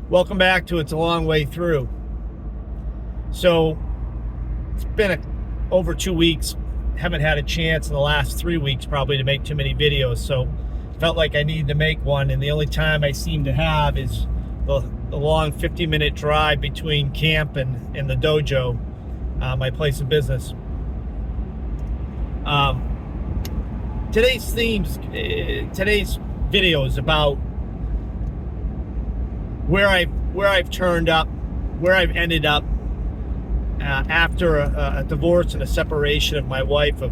Welcome back to It's a Long Way Through. So it's been over 2 weeks. Haven't had a chance in the last 3 weeks probably to make too many videos. So felt like I needed to make one. And the only time I seem to have is the long 50-minute drive between camp and the dojo, my place of business. Today's video is about where I've turned up, where I've ended up after a divorce and a separation of my wife of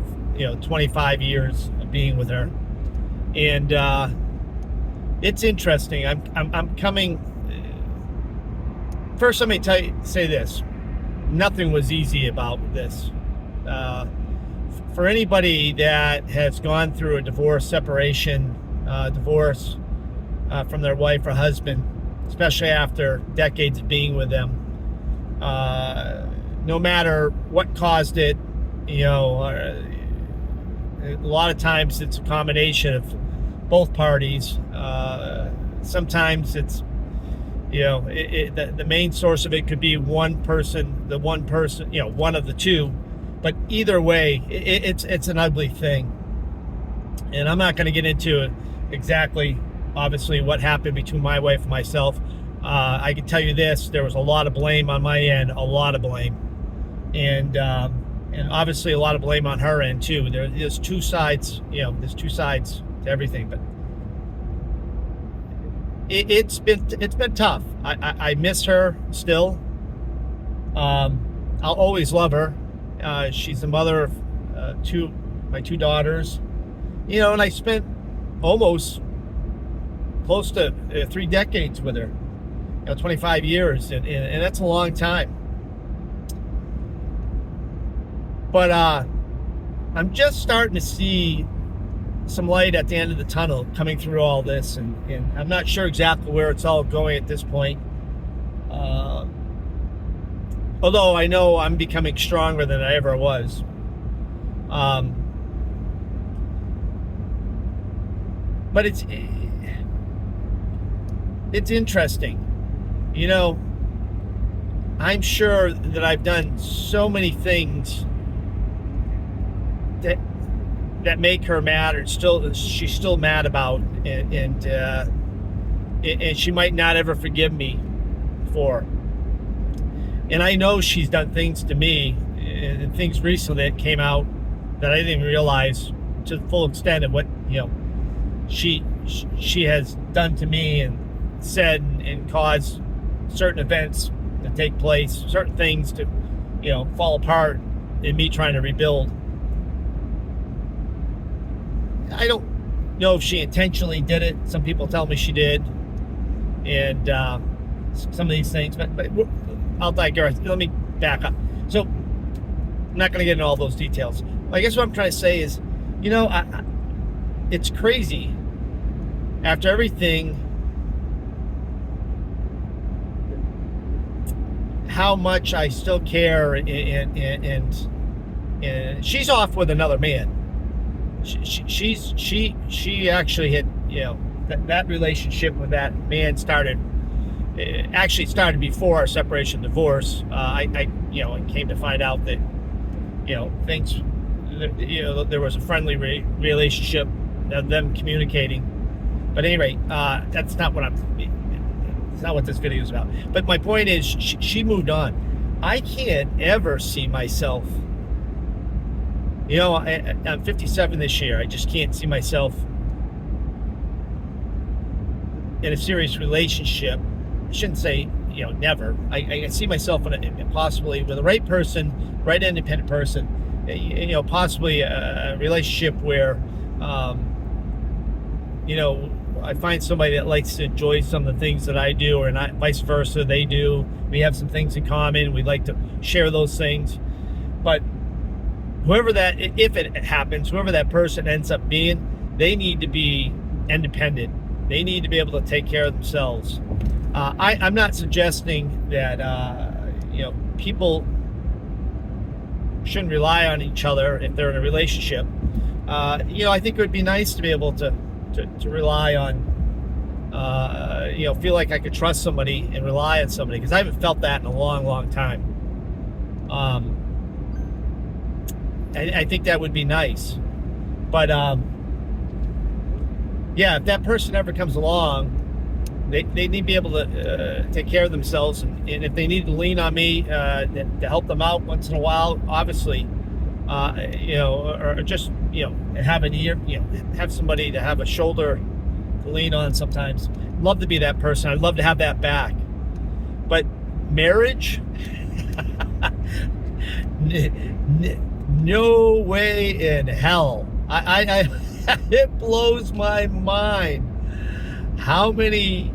25 years of being with her, and it's interesting. I'm coming. First, let me say this: nothing was easy about this. For anybody that has gone through a divorce, separation, divorce from their wife or husband, especially after decades of being with them, no matter what caused it, a lot of times it's a combination of both parties. Sometimes it's, the main source of it could be one person, one of the two. But either way, it's an ugly thing. And I'm not going to get into exactly, obviously, what happened between my wife and myself. I can tell you this: there was a lot of blame on my end, a lot of blame, and obviously a lot of blame on her end too. There's two sides, there's two sides to everything. But it's been tough. I miss her still. I'll always love her. She's the mother of my two daughters. And I spent almost close to 3 decades with her, 25 years, and that's a long time. But I'm just starting to see some light at the end of the tunnel coming through all this, and I'm not sure exactly where it's all going at this point. Although I know I'm becoming stronger than I ever was. But it's interesting. I'm sure that I've done so many things that make her mad, or she's still mad about, and she might not ever forgive me for. And I know she's done things to me, and things recently that came out that I didn't even realize to the full extent of what she has done to me and said, and caused certain events to take place, certain things to fall apart in me trying to rebuild. I don't know if she intentionally did it. Some people tell me she did, and some of these things, but I'll digress. Let me back up. So I'm not going to get into all those details. I guess what I'm trying to say is, it's crazy. After everything, how much I still care, and she's off with another man. She actually had, that relationship with that man started before our separation, divorce. I came to find out that things, there was a friendly relationship of them communicating. But anyway, that's not what this video is about. But my point is, she moved on. I can't ever see myself. I'm 57 this year. I just can't see myself in a serious relationship. I shouldn't say, never. I see myself possibly with the right person, right independent person, possibly a relationship where, I find somebody that likes to enjoy some of the things that I do, or not, vice versa, they do. We have some things in common. We like to share those things. But if it happens, whoever that person ends up being, they need to be independent. They need to be able to take care of themselves. I'm not suggesting that people shouldn't rely on each other if they're in a relationship. I think it would be nice to be able to rely on feel like I could trust somebody and rely on somebody, because I haven't felt that in a long, long time. I think that would be nice. But yeah, if that person ever comes along, they need to be able to take care of themselves, and if they need to lean on me to help them out once in a while, obviously, or just have an ear, have somebody to have a shoulder to lean on sometimes. Love to be that person. I'd love to have that back. But marriage, no way in hell. I it blows my mind how many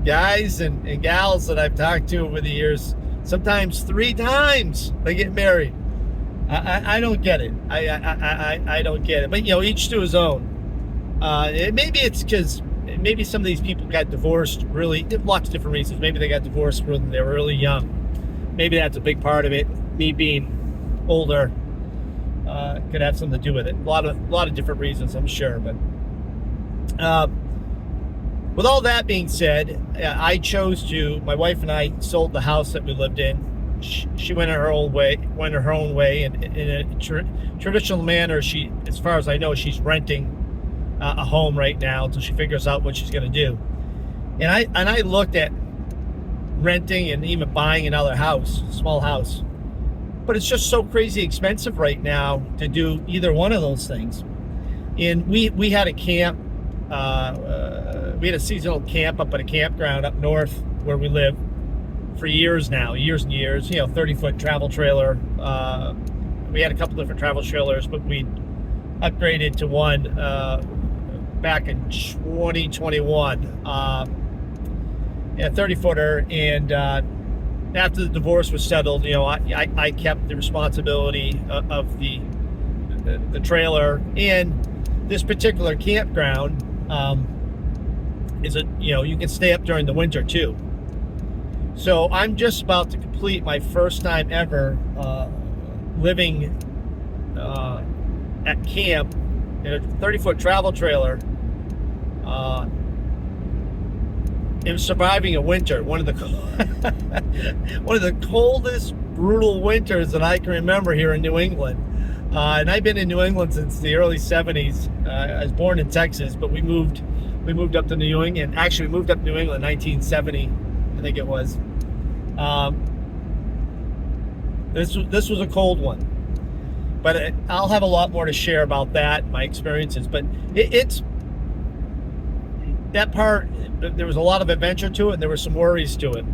guys and gals that I've talked to over the years, sometimes 3 times they get married. I don't get it. I don't get it. But each to his own. Maybe it's because maybe some of these people got divorced really, lots of different reasons. Maybe they got divorced when they were really young. Maybe that's a big part of it. Me being older could have something to do with it. A lot of different reasons, I'm sure. But with all that being said, I chose to. My wife and I sold the house that we lived in. She went her own way, and in a traditional manner. She, as far as I know, she's renting a home right now until she figures out what she's going to do. And I looked at renting and even buying another house, small house, but it's just so crazy expensive right now to do either one of those things. And we had a camp. We had a seasonal camp up at a campground up north where we live for years now, years and years. 30-foot travel trailer. We had a couple different travel trailers, but we upgraded to one back in 2021. A 30-footer, and after the divorce was settled, I kept the responsibility of the trailer. And this particular campground is you can stay up during the winter too. So I'm just about to complete my first time ever living at camp in a 30-foot travel trailer. And surviving a winter, one of the coldest, brutal winters that I can remember here in New England. And I've been in New England since the early 70s. I was born in Texas, but we moved up to New England. Actually, we moved up to New England in 1970, I think it was. This was a cold one, but I'll have a lot more to share about that, my experiences. But it's that part. There was a lot of adventure to it, and there were some worries to it.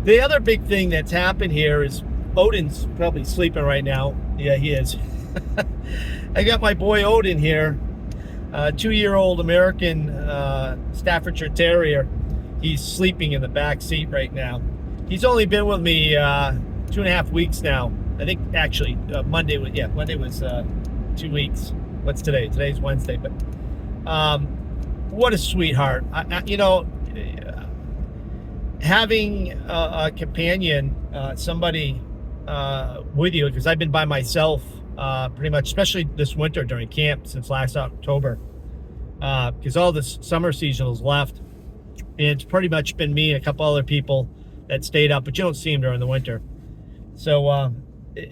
The other big thing that's happened here is Odin's probably sleeping right now. Yeah, he is. I got my boy Odin here, 2-year-old American Staffordshire Terrier. He's sleeping in the back seat right now. He's only been with me 2.5 weeks now. I think actually Monday was 2 weeks. What's today? Today's Wednesday, but what a sweetheart. Having a companion, somebody with you, because I've been by myself pretty much, especially this winter during camp since last October, because all the summer seasonals left. And it's pretty much been me and a couple other people that stayed up, but you don't see them during the winter. So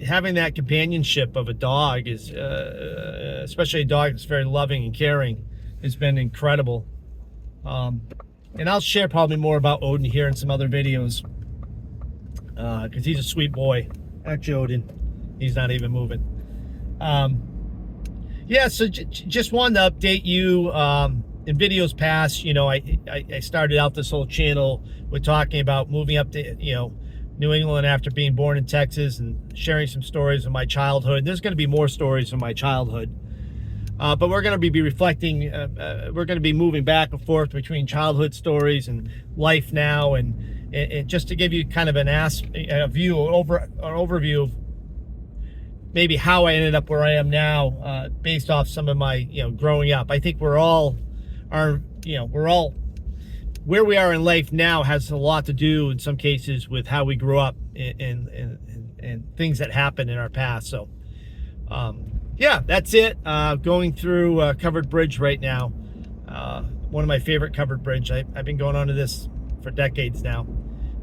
having that companionship of a dog is, especially a dog that's very loving and caring, has been incredible. And I'll share probably more about Odin here in some other videos, because he's a sweet boy. Actually, Odin, he's not even moving. Yeah, so just wanted to update you. In videos past, I started out this whole channel with talking about moving up to New England after being born in Texas, and sharing some stories of my childhood. There's going to be more stories from my childhood. But we're going to be reflecting, we're going to be moving back and forth between childhood stories and life now, and just to give you kind of an overview of maybe how I ended up where I am now, based off some of my, growing up. I think we're all where we are in life now has a lot to do in some cases with how we grew up and things that happened in our past. So, yeah, that's it. Going through Covered Bridge right now. one of my favorite covered bridge. I've been going on to this for decades now.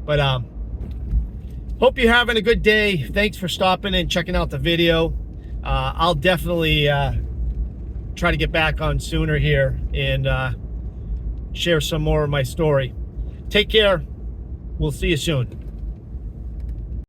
But hope you're having a good day. Thanks for stopping and checking out the video. I'll definitely try to get back on sooner here and share some more of my story. Take care. We'll see you soon.